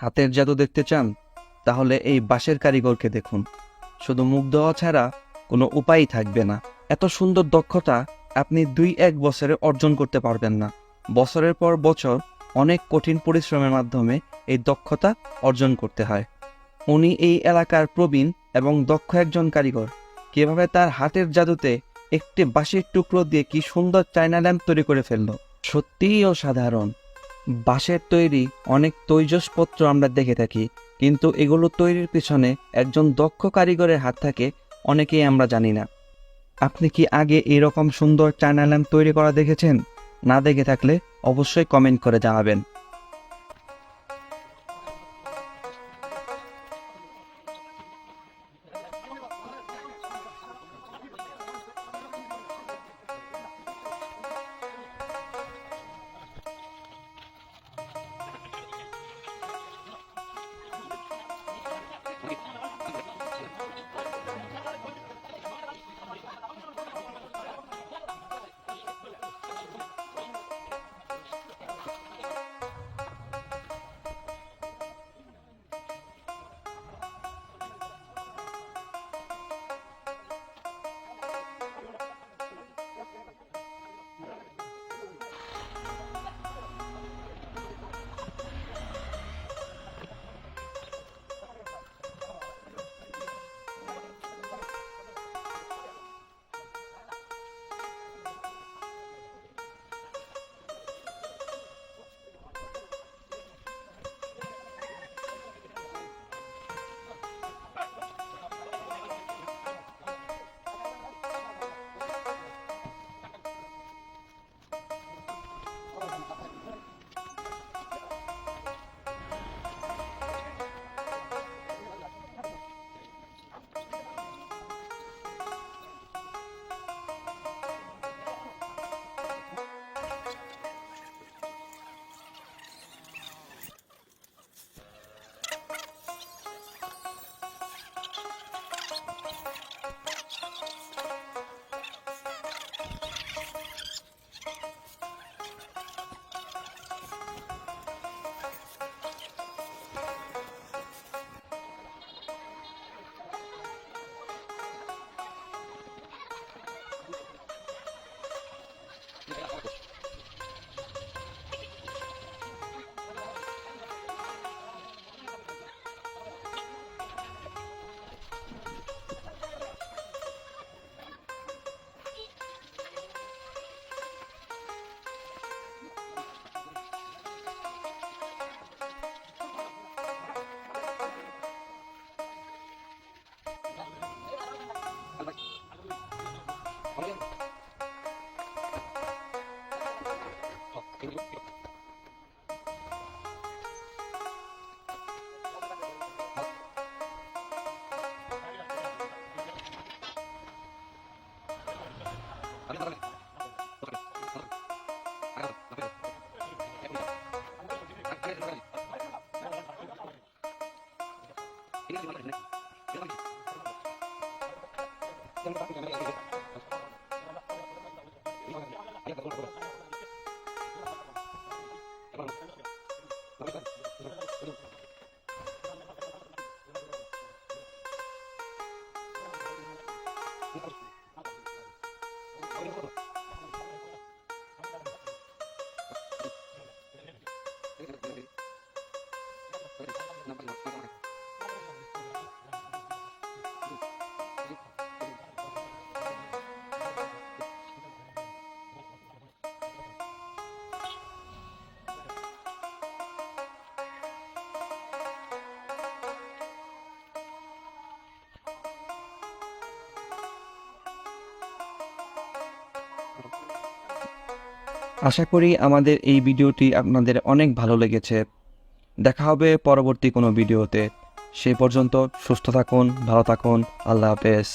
হাতের জাদু দেখতে চান? তাহলে এই বাঁশের কারিগরকে দেখুন। শুধু মুখ দেওয়া ছাড়া কোনো উপায়ই থাকবে না। এত সুন্দর দক্ষতা আপনি 2-1 বছরে অর্জন করতে পারবেন না। বছরের পর বছর অনেক কঠিন পরিশ্রমের মাধ্যমে এই দক্ষতা অর্জন করতে হয়। উনি এই এলাকার প্রবীণ এবং দক্ষ একজন কারিগর। কিভাবে তার হাতের জাদুতে একটি বাঁশের টুকরো দিয়ে কি সুন্দর চায়না ল্যাম্প তৈরি করে ফেললো, সত্যিই অসাধারণ। বাঁশের তৈরি অনেক তৈজসপত্র আমরা দেখে থাকি, কিন্তু এগুলো তৈরির পিছনে একজন দক্ষ কারিগরের হাত থাকে অনেকেই আমরা জানি না। আপনি কি আগে এরকম সুন্দর চায়না ল্যাম্প তৈরি করা দেখেছেন? না দেখে থাকলে অবশ্যই কমেন্ট করে জানাবেন। আশা করি আমাদের এই ভিডিওটি আপনাদের অনেক ভালো লেগেছে। দেখা হবে পরবর্তী কোনো ভিডিওতে। সে পর্যন্ত সুস্থ থাকুন, ভালো থাকুন। আল্লাহ হাফেজ।